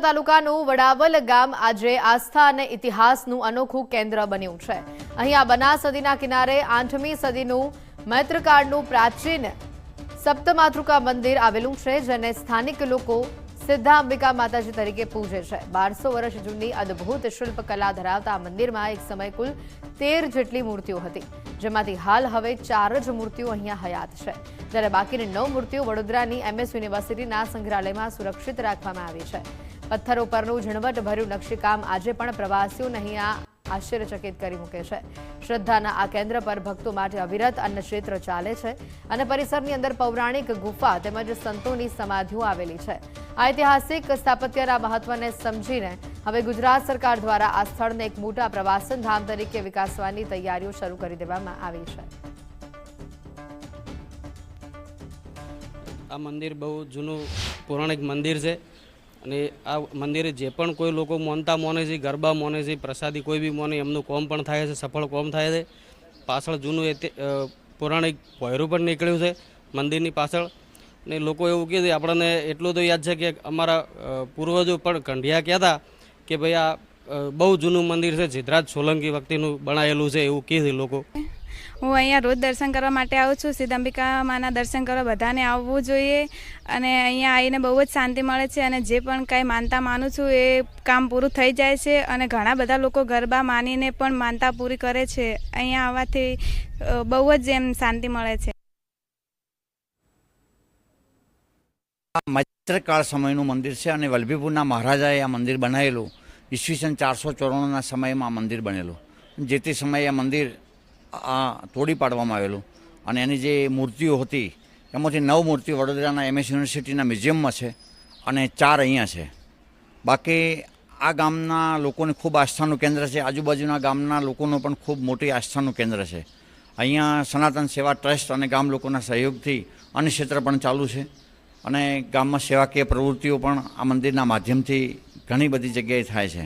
તાલુકાનું વડાવલ ગામ આજે આસ્થા અને ઇતિહાસનું અનોખું કેન્દ્ર બન્યું છે। અહીં આ બનાસ નદીના કિનારે 8મી સદીનું મૈત્રકાળનું પ્રાચીન સપ્તમાતૃકા મંદિર આવેલું છે, જેને સ્થાનિક લોકો સિદ્ધા અંબિકા માતાજી તરીકે પૂજે છે। 1200 વર્ષ જૂની અદ્ભુત શિલ્પકલા ધરાવતા આ મંદિરમાં એક સમય કુલ 13 જેટલી મૂર્તિઓ હતી, જેમાંથી હાલ હવે 4 જ મૂર્તિઓ અહીંયા હયાત છે, જ્યારે બાકીની 9 મૂર્તિઓ વડોદરાની MS યુનિવર્સિટીના સંગ્રહાલયમાં સુરક્ષિત રાખવામાં આવી છે। પથ્થરો પરનું ઝીણવટભર્યું નકશીકામ આજે પણ પ્રવાસીઓને અહીંયા આશ્ચર્યચકિત કરી મૂકે છે। શ્રદ્ધાના આ કેન્દ્ર પર ભક્તો માટે અવિરત અન્નક્ષેત્ર ચાલે છે અને પરિસરની અંદર પૌરાણિક ગુફા તેમજ સંતોની સમાધિઓ આવેલી છે। આ ઐતિહાસિક સ્થાપત્યના મહત્વને સમજીને હવે ગુજરાત સરકાર દ્વારા આ સ્થળને એક મોટા પ્રવાસન ધામ તરીકે વિકાસવાની તૈયારીઓ શરૂ કરી દેવામાં આવી છે। આ મંદિર બહુ જૂનું પૌરાણિક મંદિર છે અને આ મંદિરે જે પણ કોઈ લોકો માનતા માને છે, ગરબા માને છે, પ્રસાદી કોઈ બી માને, એમનું કોમ પણ થાય છે, સફળ કોમ થાય છે। પાછળ જૂનું પૌરાણિક ભોયરું પણ નીકળ્યું છે મંદિરની પાછળ, ને લોકો એવું કહે છે, આપણને એટલું તો યાદ છે કે અમારા પૂર્વજો પણ કંઢિયા કહેતા કે ભાઈ આ બહુ જૂનું મંદિર છે, સિદ્ધરાજ સોલંકી વખતેનું બનાવેલું છે એવું કહે છે લોકો। હું અહીંયા રોજ દર્શન કરવા માટે આવું છું। સિદ્ધ અંબિકા માના દર્શન કરવા બધાને આવવું જોઈએ અને અહીંયા આવીને બહુ જ શાંતિ મળે છે અને જે પણ કાંઈ માનતા માનું છું એ કામ પૂરું થઈ જાય છે અને ઘણા બધા લોકો ગરબા માનીને પણ માનતા પૂરી કરે છે। અહીંયા આવવાથી બહુ જ એમ શાંતિ મળે છે। મૈત્રકાળ સમયનું મંદિર છે અને વલ્લભીપુરના મહારાજાએ આ મંદિર બનાવેલું। ઈસવીસન 494ના સમયમાં આ મંદિર બનેલું, જે તે સમયે આ મંદિર તોડી પાડવામાં આવેલું અને એની જે મૂર્તિઓ હતી એમાંથી 9 મૂર્તિઓ વડોદરાના MS યુનિવર્સિટીના મ્યુઝિયમમાં છે અને 4 અહીંયા છે। બાકી આ ગામના લોકોને ખૂબ આસ્થાનું કેન્દ્ર છે, આજુબાજુના ગામના લોકોનું પણ ખૂબ મોટી આસ્થાનું કેન્દ્ર છે। અહીંયા સનાતન સેવા ટ્રસ્ટ અને ગામ લોકોના સહયોગથી અન્નક્ષેત્ર પણ ચાલુ છે અને ગામમાં સેવાકીય પ્રવૃત્તિઓ પણ આ મંદિરના માધ્યમથી ઘણી બધી જગ્યાએ થાય છે।